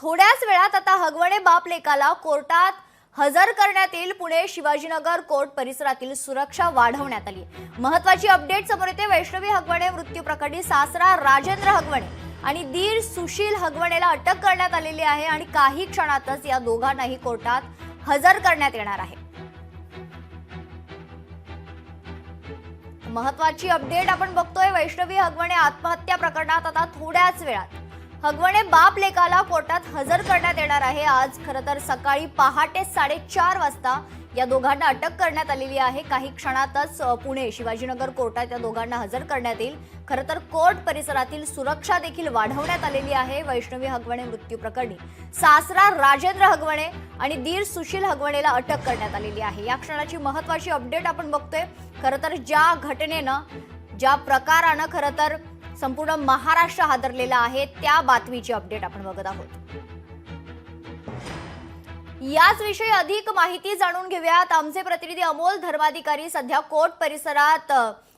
थोड्याच वेळात आता हगवणे बाप लेकाला कोर्टात हजर करण्यात येईल। पुणे शिवाजीनगर कोर्ट परिसरातील सुरक्षा वाढवण्यात आली। महत्त्वाची अपडेट समोर येते। वैष्णवी हगवणे मृत्यू प्रकरणी सासरा राजेंद्र हगवणे आणि दीर सुशील हगवणेला अटक करण्यात आलेली आहे आणि काही क्षणातच या दोघांनाही कोर्टात हजर करण्यात येणार आहे। महत्त्वाची अपडेट आपण बघतोय। वैष्णवी हगवणे आत्महत्या प्रकरणात आता थोड्याच वेळात हगवणे बाप लेकाला कोर्टात हजर करण्यात येणार आहे। आज खरं तर सकाळी पहाटे 4:30 वाजता या दोघांना अटक करण्यात आलेली आहे। काही क्षणातच पुणे शिवाजीनगर कोर्टात या दोघांना हजर करण्यात येईल। खरं तर कोर्ट परिसरातील सुरक्षा देखील वाढवण्यात आलेली आहे। वैष्णवी हगवणे मृत्यू प्रकरणी सासरा राजेंद्र हगवणे आणि दीर सुशील हगवणेला अटक करण्यात आलेली आहे। या क्षणाची महत्त्वाची अपडेट आपण बघतोय। खरं तर ज्या घटनेनं ज्या प्रकारानं खरं तर संपूर्ण महाराष्ट्र हादरलेला आहे त्या बातमीची अपडेट आपण बघत आहोत। याच विषयी अधिक माहिती जाणून घेऊयात। आमचे प्रतिनिधी अमोल धर्माधिकारी सध्या कोर्ट परिसरात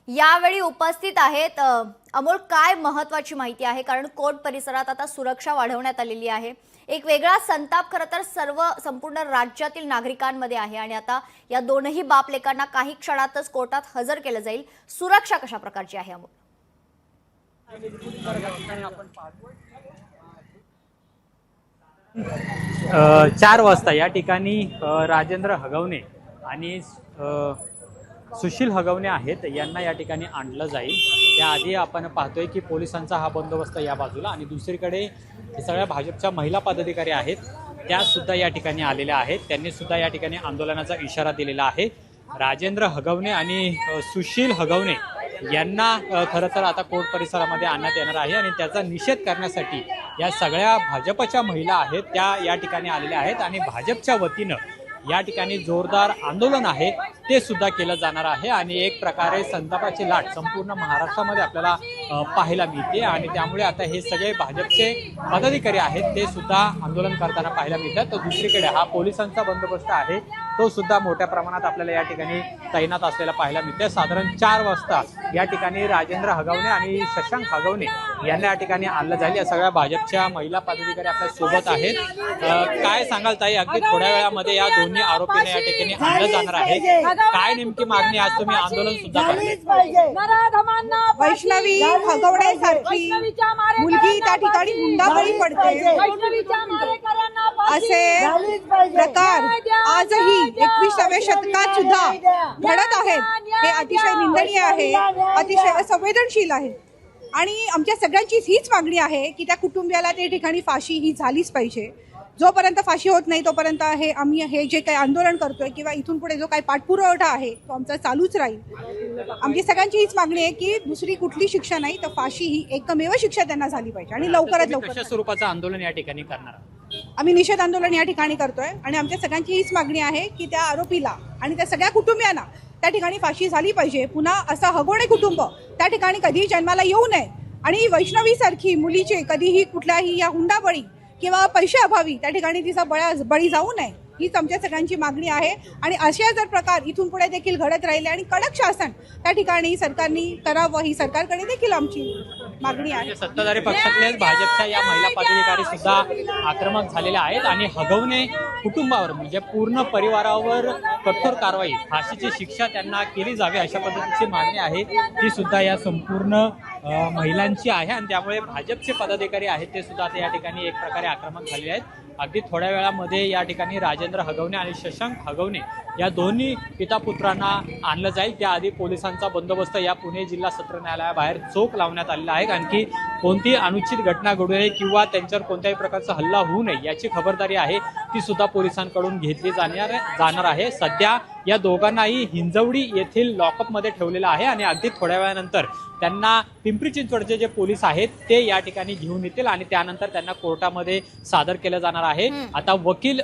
यावेळी उपस्थित आहेत। अमोल, काय महत्त्वाची माहिती आहे? कारण कोर्ट परिसरात आता सुरक्षा वाढवण्यात आलेली आहे। एक वेगळा संताप खरं तर संपूर्ण राज्यातील नागरिकांमध्ये आहे आणि आता या दोनही बाप लेकांना काही क्षणातच कोर्टात हजर केलं जाईल। सुरक्षा कशा प्रकारची आहे अमोल? 4 वाजता या ठिकाणी राजेंद्र हगवणे आणि सुशील हगवणे आहेत यांना या ठिकाणी आणलं जाईल। त्याआधी आपण पाहतोय की पोलिसांचा हा बंदोबस्त या बाजूला आणि दुसरीकडे सगळ्या भाजपच्या महिला पदाधिकारी आहेत त्या सुद्धा या ठिकाणी आलेल्या आहेत। त्यांनी सुद्धा या ठिकाणी आंदोलनाचा इशारा दिलेला आहे। राजेंद्र हगवणे आणि सुशील हगवणे यांना खरं तर आता कोर्ट परिसरामध्ये आणण्यात येणार आहे आणि त्याचा निषेध करण्यासाठी या सगळ्या भाजपच्या महिला आहेत त्या या ठिकाणी आलेल्या आहेत आणि भाजपच्या वतीनं या ठिकाणी जोरदार आंदोलन आहे ते सुद्धा केलं जाणार आहे आणि एक प्रकारे संतापाची लाट संपूर्ण महाराष्ट्रामध्ये आपल्याला पाहायला मिळते आणि त्यामुळे आता हे सगळे भाजपचे पदाधिकारी आहेत ते सुद्धा आंदोलन करताना पाहायला मिळतात। तर दुसरीकडे हा पोलिसांचा बंदोबस्त आहे तो सुद्धा मोठ्या प्रमाणात आपल्याला या ठिकाणी तैनात असलेला पाहायला मिळते। साधारण 4 वाजता या ठिकाणी राजेंद्र हगवणे आणि शशांक हगवणे यांना या ठिकाणी आणलं जाईल। या सगळ्या भाजपच्या महिला पदाधिकारी आपल्या सोबत आहेत। काय सांगाल ताई, अगदी थोड्या वेळामध्ये या दोन्ही आरोपींना या ठिकाणी आणलं जाणार आहे, काय नेमकी मागणी? आज तुम्ही आंदोलन सुद्धा करताय। वैष्णवी हगवणे सारखी मुलगी त्या ठिकाणी हुंडाबळी पडते असे प्रकार आजही 21व्या शतकात सुद्धा घडत आहेत। हे अतिशय निंदनीय आहे, अतिशय संवेदनशील आहे आणि आमच्या सगळ्यांचीच हीच मागणी आहे की त्या कुटुंबियाला त्या ठिकाणी फाशी ही झालीच पाहिजे। जोपर्यंत फाशी होत नाही तोपर्यंत आम्ही हे जे काही आंदोलन करतोय किंवा इथून पुढे जो काही पाठपुरावा आहे तो आमचा चालूच राहील। आमची सगळ्यांची हीच मागणी आहे की दुसरी कुठली शिक्षा नाही तर फाशी ही एकमेव शिक्षा त्यांना झाली पाहिजे आणि लवकरात लवकर। कशा स्वरूपाचं आंदोलन या ठिकाणी करणार? आम्ही निषेध आंदोलन या ठिकाणी करतोय आणि आमच्या सगळ्यांची हीच मागणी आहे की त्या आरोपीला आणि त्या सगळ्या कुटुंबियांना त्या ठिकाणी फाशी झाली पाहिजे। पुन्हा असं हगवणे कुटुंब त्या ठिकाणी कधीही जन्माला येऊ नये आणि वैष्णवी सारखी मुलीचे कधीही कुठल्याही या हुंडाबळी किंवा पैसे अभावी त्या ठिकाणी तिचा बळी जाऊ नये हीच आमच्या सगळ्यांची मागणी आहे। आणि अशा जर प्रकार इथून पुढे देखील घडत राहिले आणि कडक शासन त्या ठिकाणी सरकारने करावं ही सरकारकडे देखील आमची मागणी आहे। सत्ताधारी पक्षातलेच भाजपच्या या महिला पदाधिकारी सुद्धा आक्रमक झालेल्या आहेत आणि हगवणे कुटुंबावर म्हणजे पूर्ण परिवारावर कठोर कारवाई फाशीची शिक्षा त्यांना केली जावी अशा पद्धतीची मागणी आहे ती सुद्धा या संपूर्ण महिलांची आहे आणि त्यामुळे भाजपचे पदाधिकारी आहेत ते सुद्धा आता या ठिकाणी एक प्रकारे आक्रमक झालेले आहेत। अगदी थोड्या वेळामध्ये या ठिकाणी राजेंद्र हगवणे आणि शशांक हगवणे या दोन्ही पितापुत्रांना आणलं जाईल। त्याआधी पोलिसांचा बंदोबस्त या पुणे जिल्हा सत्र न्यायालयाबाहेर चोख लावण्यात आलेला आहे कारण की कोणतीही अनुचित घटना घडू नये किंवा त्यांच्यावर कोणत्याही प्रकारचा हल्ला होऊ नये याची खबरदारी आहे ती सुद्धा पोलिसांकडून घेतली जाणार आहे। सध्या या दोघांनाही हिंजवडी येथील लॉकअपमध्ये ठेवलेलं आहे आणि अगदी थोड्या वेळानंतर त्यांना पिंपरी चिंचवडचे जे पोलीस आहेत ते या ठिकाणी घेऊन येतील आणि त्यानंतर त्यांना कोर्टामध्ये सादर केलं जाणार आहे। आता वकील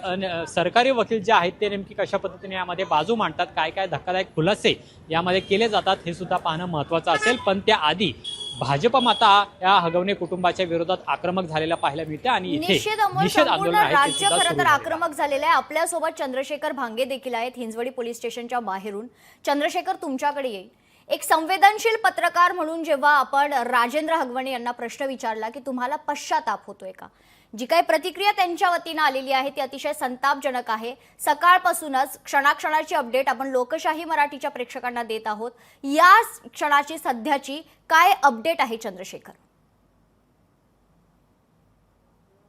सरकारी वकील जे आहेत ते नेमकी कशा पद्धतीने यामध्ये बाजू मांडतात, काय काय धक्कादायक खुलासे यामध्ये केले जातात हे सुद्धा पाहणं महत्त्वाचं असेल। पण त्याआधी भाजप माता या हगवणे कुटुंबाच्या विरोधात आक्रमक झालेला पाहायला मिळते आणि इथे निषेध आंदोलन आहे राज्य खरं तर आक्रमक झालेलं आहे। आपल्यासोबत चंद्रशेखर भांगे देखील आहेत हिंजवडी पोलीस स्टेशनच्या बाहेरून। चंद्रशेखर, तुमच्याकडे येईल। एक संवेदनशील पत्रकार म्हणून जेव्हा आपण राजेंद्र हगवणे यांना प्रश्न विचारला की तुम्हाला पश्चाताप होतोय का, जी काही प्रतिक्रिया त्यांच्या वतीनं आलेली आहे ती अतिशय संतापजनक आहे। सकाळपासूनच क्षणाक्षणाची अपडेट आपण लोकशाही मराठीच्या प्रेक्षकांना देत आहोत। या क्षणाची सध्याची काय अपडेट आहे चंद्रशेखर?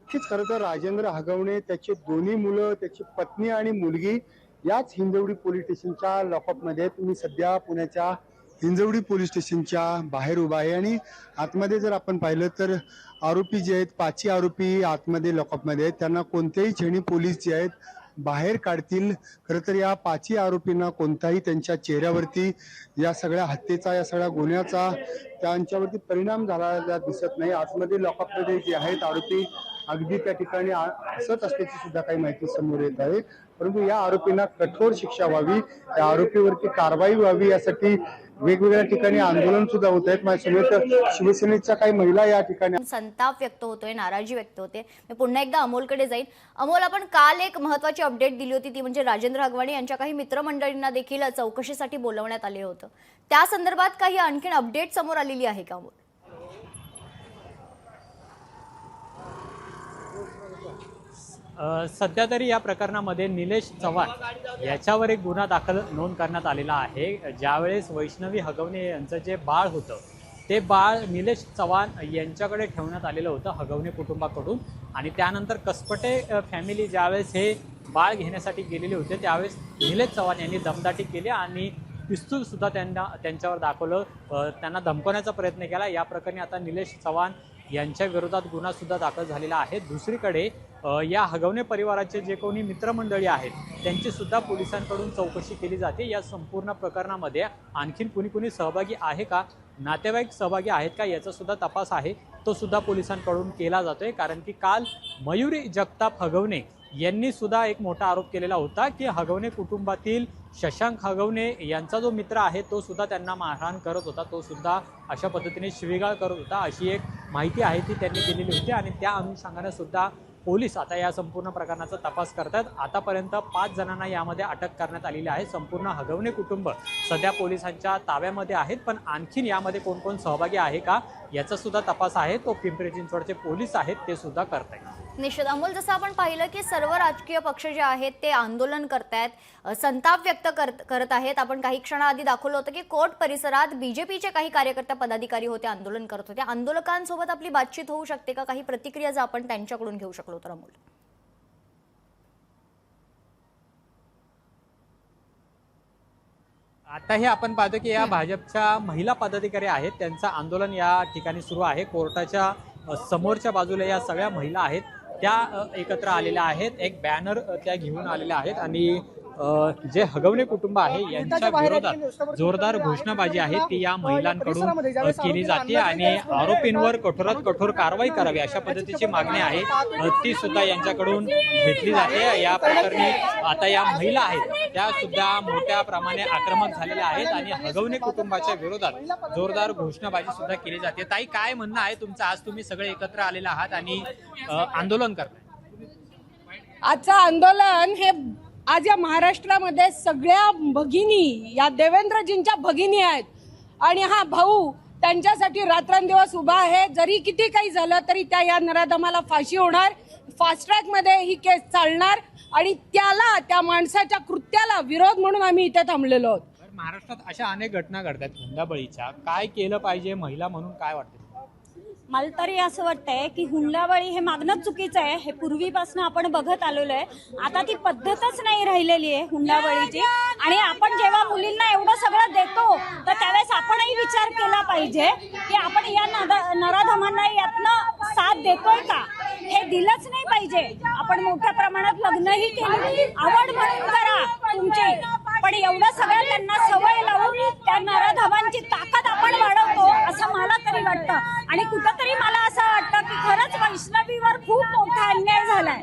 खरं तर राजेंद्र हगवणे, त्याचे दोन्ही मुलं, त्याची पत्नी आणि मुलगी याच हिंजवडी पोलीस स्टेशनच्या लॉकअपमध्ये आहेत। मी सध्या पुण्याच्या हिंजवडी पोलीस स्टेशनच्या बाहेर उभा आहे आणि आतमध्ये जर आपण पाहिलं तर आरोपी जे आहेत, 5 आरोपी आतमध्ये लॉकअपमध्ये आहेत। त्यांना कोणत्याही क्षणी पोलीस जे आहेत बाहेर काढतील। खरं तर या 5 आरोपींना कोणताही त्यांच्या चेहऱ्यावरती या सगळ्या हत्येचा, या सगळ्या गुन्ह्याचा त्यांच्यावरती परिणाम झालेला दिसत नाही। आतमध्ये लॉकअपमध्ये जे आहेत आरोपी अगदी त्या ठिकाणी असत असल्याची सुद्धा काही माहिती समोर येत आहे। परंतु या आरोपींना कठोर शिक्षा व्हावी, त्या आरोपीवरती कारवाई व्हावी यासाठी वेगवेगळ्या ठिकाणी आंदोलन सुद्धा होत आहेत। माझ्यासमोर शिवसेनेच्या काही महिला या ठिकाणी संताप व्यक्त होतोय, नाराजी व्यक्त होते। मी पुन्हा एकदा अमोलकडे जाईन। अमोल, आपण काल एक महत्त्वाची अपडेट दिली होती, ती म्हणजे राजेंद्र हगवणे यांच्या काही मित्रमंडळींना देखील चौकशीसाठी बोलवण्यात आले होतं। त्या संदर्भात काही आणखीन अपडेट समोर आलेली आहे का अमोल? सध्या तरी या प्रकरणामध्ये निलेश चव्हाण याच्यावर एक गुन्हा दाखल नोंद करण्यात आलेला आहे। ज्यावेळेस वैष्णवी हगवणे यांचं जे बाळ होतं ते बाळ निलेश चव्हाण यांच्याकडे ठेवण्यात आलेलं होतं हगवणे कुटुंबाकडून, आणि त्यानंतर कसपटे फॅमिली ज्यावेळेस हे बाळ घेण्यासाठी गेलेले होते त्यावेळेस निलेश चव्हाण यांनी दमदाटी केली आणि पिस्तूल सुद्धा त्यांच्यावर दाखवलं, त्यांना धमकवण्याचा प्रयत्न केला। या प्रकरणी आता निलेश चव्हाण यांच्या विरोधात गुन्हा सुद्धा दाखल झालेला आहे। दुसरीकडे या हगवणे परिवाराचे जे कोणी मित्रमंडळी आहेत त्यांची सुद्धा पोलिसांकडून चौकशी केली जाते। या संपूर्ण प्रकरणामध्ये आणखीन कुणी सहभागी आहे का, नातेवाईक सहभागी आहेत का याचा सुद्धा तपास आहे तो सुद्धा पोलिसांकडून केला जातोय। कारण की काल मयुरी जगताप हगवणे यांनी सुद्धा एक मोठा आरोप केलेला होता की हगवणे कुटुंबातील शशांक हगवणे यांचा जो मित्र आहे तो सुद्धा त्यांना मारहाण करत होता, तो सुद्धा अशा पद्धतीने शिवीगाळ करत होता, अशी एक माहिती आहे ती त्यांनी दिलेली होती। आणि त्या अनुषंगाने सुद्धा पोलीस आता या संपूर्ण प्रकरणाचा तपास करतात। आतापर्यंत 5 जणांना यामध्ये अटक करण्यात आलेली आहे। संपूर्ण हगवणे कुटुंब सध्या पोलिसांच्या ताब्यामध्ये आहेत, पण आणखीन यामध्ये कोण सहभागी आहे का याचा सुद्धा तपास आहे तो पिंपरी चिंचवडचे पोलीस आहेत ते सुद्धा करत आहेत। निश्चित अमोल, जसं आपण पाहिलं की सर्व राजकीय पक्ष जे आहेत ते आंदोलन करतायत, संताप व्यक्त करत आहेत। आपण काही क्षणाआधी दाखवलं होतं की कोर्ट परिसरात बीजेपीचे काही कार्यकर्ते पदाधिकारी होते, आंदोलन करत होते। आंदोलकांसोबत आपली बातचीत होऊ शकते का? काही प्रतिक्रिया जर आपण त्यांच्याकडून घेऊ शकलो तर अमोल? आता हे आपण पाहतो की या भाजपच्या महिला पदाधिकारी आहेत, त्यांचं आंदोलन या ठिकाणी सुरू आहे। कोर्टाच्या समोरच्या बाजूला या सगळ्या महिला आहेत त्या एकत्र आलेल्या आहेत, एक बॅनर त्या घेऊन आलेल्या आहेत आणि जे हगवणे कुटुंब आहे यांच्या विरोधात जोरदार घोषणाबाजी आहे ती या महिलांकडून केली जाते आणि आरोपींवर कठोरात कठोर कारवाई करावी अशा पद्धतीची मागणी आहे ती सुद्धा यांच्याकडून घेतली जाते। या प्रकरणी आता या महिला आहेत त्या सुद्धा मोठ्या प्रमाणे आक्रमक झालेल्या आहेत आणि हगवणे कुटुंबाच्या विरोधात जोरदार घोषणाबाजी सुद्धा केली जाते। ताई, काय म्हणणं आहे तुमचं? आज तुम्ही सगळे एकत्र आलेले आहात आणि आंदोलन करताय। आजचं आंदोलन हे आज या महाराष्ट्रामध्ये सगळ्या भगिनी या देवेंद्रजींच्या भगिनी आहेत आणि हा भाऊ त्यांच्यासाठी रात्रंदिवस उभा आहे। जरी किती काही झालं तरी त्या या नराधमाला फाशी होणार, फास्ट ट्रॅक मध्ये ही केस चालणार आणि त्याला, त्या माणसाच्या कृत्याला विरोध म्हणून आम्ही इथे थांबलेलो आहोत। महाराष्ट्रात अशा अनेक घटना घडतात हुंडाबळीच्या, काय केलं पाहिजे महिला म्हणून काय वाटतं? मला तरी असं वाटतंय की हुंडाबळी हे मागणंच चुकीचं आहे। हे पूर्वीपासून आपण बघत आलेलो आहे, आता ती पद्धतच नाही राहिलेली आहे हुंडाबळीची। आणि आपण जेव्हा मुलींना एवढं सगळं देतो तर त्यावेळेस आपणही विचार केला पाहिजे की आपण या नराधमांना यातनं साथ देतोय का? हे दिलंच नाही पाहिजे। आपण मोठ्या प्रमाणात लग्नही केली, आवड म्हणून करा तुमची, पण एवढं सगळं त्यांना सवय लावून त्या नराधमांची ताकद आपण वाढवतो असं मला तरी वाटतं। आणि कुठंतरी मला असं वाटतं की खरंच वैष्णवीवर खूप मोठा अन्याय झालाय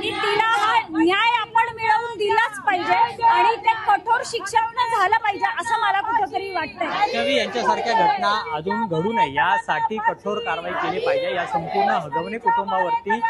की तिला हा न्याय आपण मिळवून दिलाच पाहिजे आणि ते कठोर शिक्षा झालं पाहिजे असं मला कुठंतरी तरी वाटतंय. वैष्णवी यांच्यासारख्या घटना अजून घडू नये यासाठी कठोर कारवाई केली पाहिजे. या संपूर्ण हगवणे कुटुंबावरती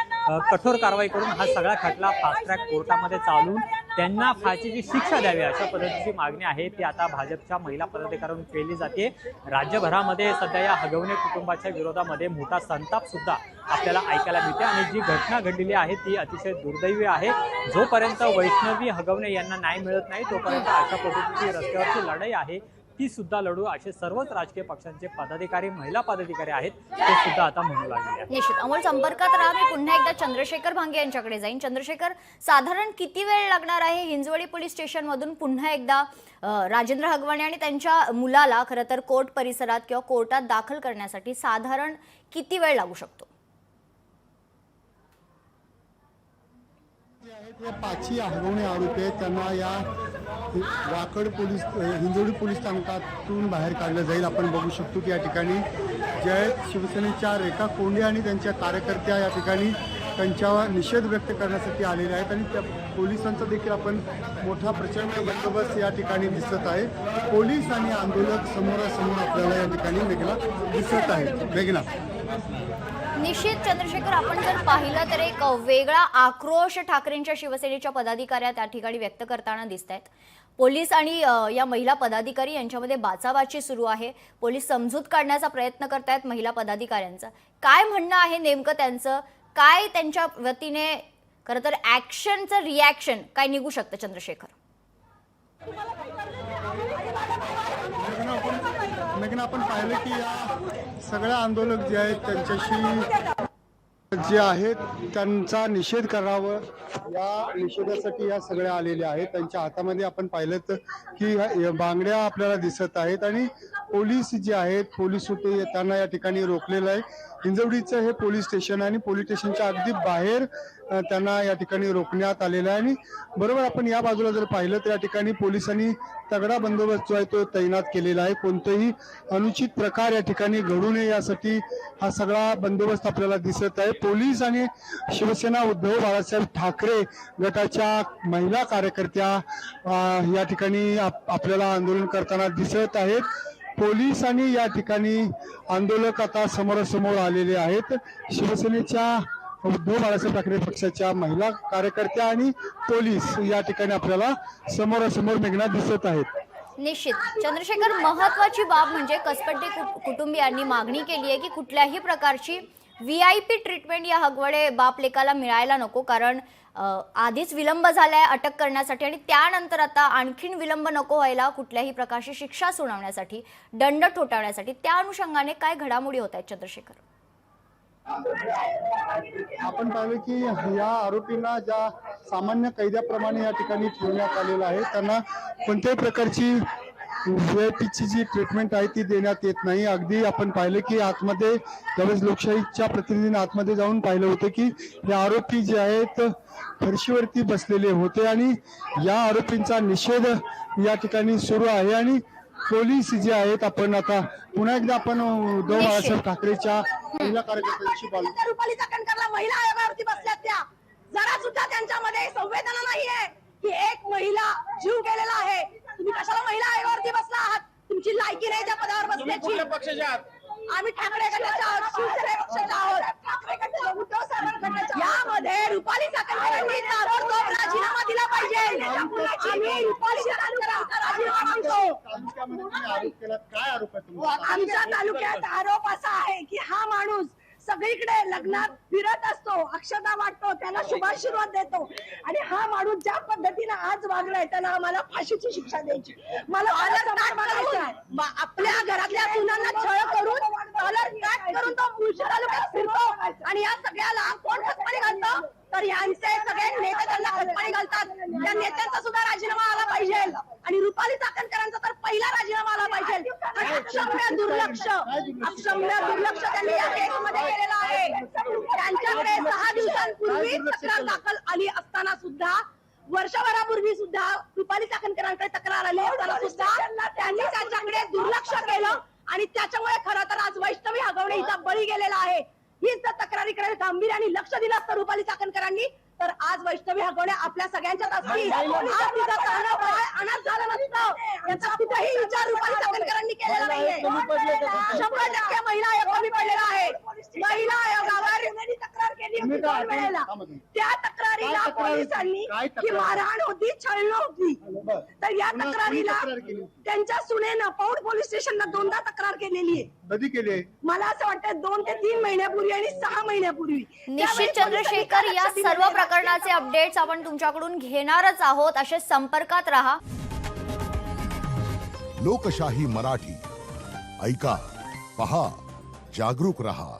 कठोर कारवाई करून हा सगळा खटला फास्ट ट्रॅक कोर्टामध्ये चालून त्यांना फाशीची शिक्षा द्यावी अशा पद्धतीची मागणी आहे ती आता भाजपच्या महिला पदाधिकाऱ्यांकडून केली जाते. राज्यभरामध्ये सध्या या हगवणे कुटुंबाच्या विरोधामध्ये मोठा संताप सुद्धा आपल्याला ऐकायला मिळते आणि जी घटना घडलेली आहे ती अतिशय दुर्दैवी आहे. जोपर्यंत वैष्णवी हगवणे यांना न्याय मिळत नाही तोपर्यंत अशा पद्धतीची रस्त्यावरची लढाई आहे ती सुद्धा लढू असे सर्वच राजकीय पक्षांचे पदाधिकारी महिला पदाधिकारी आहेत ते सुद्धा आता म्हणू लागले आहेत. निश्चित अमोल संपर्कात राहा. मी पुन्हा एकदा चंद्रशेखर भांगे यांच्याकडे जाईन. चंद्रशेखर, साधारण किती वेळ लागणार आहे हिंजवडी पोलीस स्टेशन मधून पुन्हा एकदा राजेंद्र हगवणे आणि त्यांच्या मुलाला खरं तर कोर्ट परिसरात किंवा कोर्टात दाखल करण्यासाठी साधारण किती वेळ लागू शकतो? या पाचही हगवणे आरोपी आहेत त्यांना या वाकड पोलीस हिंजवडी पोलीस स्थानकातून बाहेर काढलं जाईल. आपण बघू शकतो की या ठिकाणी जे आहेत शिवसेनेच्या रेखा कोंडे आणि त्यांच्या कार्यकर्त्या या ठिकाणी त्यांच्यावर निषेध व्यक्त करण्यासाठी आलेले आहेत आणि त्या पोलिसांचा देखील आपण मोठा प्रचंड बंदोबस्त या ठिकाणी दिसत आहे. पोलीस आणि आंदोलक समोरासमोर आपल्याला या ठिकाणी मेघना दिसत आहे. मेघना, निश्चित चंद्रशेखर, आपण जर पाहिलं तर एक वेगळा आक्रोश ठाकरेंच्या शिवसेनेच्या पदाधिकाऱ्या त्या ठिकाणी व्यक्त करताना दिसत आहेत. पोलीस आणि या महिला पदाधिकारी यांच्यामध्ये बाचाबाची सुरू आहे. पोलीस समजूत काढण्याचा प्रयत्न करतायत महिला पदाधिकाऱ्यांचा. काय म्हणणं आहे नेमकं त्यांचं? काय त्यांच्या वतीने खरं तर ऍक्शनचं रिॲक्शन काय निघू शकतं चंद्रशेखर? मेघना, आपण पाहिलं की या सगळ्या आंदोलक जे आहेत त्यांच्याशी जे आहेत त्यांचा निषेध करावं या निषेधासाठी या सगळ्या आलेल्या आहेत. त्यांच्या हातामध्ये आपण पाहिलं की बांगड्या आपल्याला दिसत आहेत आणि पोलीस जे आहेत पोलीस होते त्यांना या ठिकाणी रोखलेलं आहे. हिंजवडीचं हे पोलीस स्टेशन आणि पोलीस स्टेशनच्या अगदी बाहेर त्यांना या ठिकाणी रोखण्यात आलेलं आहे आणि बरोबर आपण या बाजूला जर पाहिलं तर या ठिकाणी पोलिसांनी तगडा बंदोबस्त जो आहे तो तैनात केलेला आहे. कोणतेही अनुचित प्रकार या ठिकाणी घडू नये यासाठी हा सगळा बंदोबस्त आपल्याला दिसत आहे. पोलीस आणि शिवसेना उद्धव बाळासाहेब ठाकरे गटाच्या महिला कार्यकर्त्या या ठिकाणी आपल्याला आंदोलन करताना दिसत आहेत. पोलीस आणि या ठिकाणी आंदोलक आता समोरासमोर आलेले आहेत. शिवसेनेच्या उद्धव बाळासाहेब ठाकरे पक्षाच्या महिला कार्यकर्त्या आणि पोलीस या ठिकाणी आपल्याला समोरासमोर मेघना दिसत आहेत. निश्चित चंद्रशेखर, महत्वाची बाब म्हणजे कसपट्टी कुटुंबियांनी मागणी केली आहे की कुठल्याही प्रकारची VIP ट्रीटमेंट या हगवणे बाप लेकाला मिळायला नको, कारण आधीच विलंब झालाय अटक करण्यासाठी आणि त्यानंतर आता आणखीन विलंब नको व्हायला कुठल्याही प्रकारची शिक्षा सुनावण्यासाठी, दंड ठोठावण्यासाठी. त्या अनुषंगाने काय घडामोडी होत आहेत चंद्रशेखर? आपण पाहिलं की या आरोपींना ज्या सामान्य कैद्याप्रमाणे या ठिकाणी ठेवण्यात आलेलं आहे त्यांना कोणत्याही प्रकारची VIPची जी ट्रीटमेंट आहे ती देण्यात येत नाही. अगदी आपण पाहिलं की आतमध्ये त्यावेळेस लोकशाहीच्या प्रतिनिधींनी आतमध्ये जाऊन पाहिलं होतं की हे आरोपी जे आहेत फरशीवरती बसलेले होते आणि या आरोपींचा निषेध या ठिकाणी सुरू आहे आणि पोलीस जे आहेत आपण आता पुन्हा एकदा आपण उद्धव बाळासाहेब ठाकरेच्या महिला कार्यकर्त्यांशी बोलू. रुपाली चाकणकरला महिला आयोगावरती बसल्यात त्या जरा सुद्धा त्यांच्यामध्ये संवेदना नाहीये की एक महिला जीव गेलेला आहे. तुम्ही कशाला महिला आयोगावरती बसला आहात? तुमची लायकी नाही त्या पदावर बसण्याची. आम्ही ठाकरे गटाच्या आहोत, शिवसेना पक्षाच्या आहोत, ठाकरे गटाच्या उद्धव साहेबांच्या. यामध्ये रुपाली चाकणकरांनी ताबडतोब राजीनामा दिला पाहिजे. आम्ही रुपाली चाकणकरांचा राजीनामा मागतो. काय आरोप आहे? आमच्या तालुक्यात आरोप असा आहे की हा माणूस सगळीकडे लग्नात फिरत असतो, अक्षता वाटतो, त्याला शुभाशीर्वाद देतो आणि हा माणूस ज्या पद्धतीने आज वागलाय त्याला आम्हाला फाशीची शिक्षा द्यायची. मला आपल्या घरातल्या सुनांना छळ करून तो मुळशी तालुक्यात फिरतो आणि या सगळ्याला कोण खतपाणी घालतं? तर यांचे सगळे नेते त्यांना खतपाणी घालतात. त्या नेत्यांचा सुद्धा राजीनामा आला पाहिजे आणि रुपाली चाकणकरांचा तर पहिला राजीनामा आला पाहिजे. अक्षम्य दुर्लक्ष त्यांनी या केसमध्ये केलेलं आहे. त्यांच्याकडे 6 दिवसांपूर्वी तक्रार दाखल आली असताना सुद्धा, वर्षभरापूर्वी सुद्धा रुपाली चाकणकरांकडे तक्रार आली असताना सुद्धा त्यांनी त्याच्याकडे दुर्लक्ष केलं आणि त्याच्यामुळे खरं तर आज वैष्णवी हगवणे हिचा बळी गेलेला आहे. हीच जर तक्रारीकडे गांभीर्याने लक्ष दिलं असतं रुपाली चाकणकरांनी तर आज वैष्णवी हगवणे आपल्या सगळ्यांच्यात असतील. आज तिचा तारणा बाळ अनाथ झाला नसतं याचा कुठेही विचार रुपाली चाकणकरांनी केलेला नाहीये. 100% महिला आयोग कमी पडलेला आहे. महिला आयोगावर तक्रार केली होती 2 वेळेला. त्या तक्रारीला पोलिसांनी ही मारहाण होती, छळणं होती. तर या तक्रारीला त्यांच्या सुनेनं पौड पोलीस स्टेशनला 2दा तक्रार केलेली आहे. कधी केले? मला असं वाटतं 2 ते 3 महिन्यापूर्वी आणि 6 महिन्यापूर्वी. निश्चित चंद्रशेखर, या सर्व प्रकरणाचे अपडेट्स आपण तुमच्याकडून घेणारच आहोत. असे संपर्कात राहा. लोकशाही मराठी ऐका, पहा, जागरूक रहा.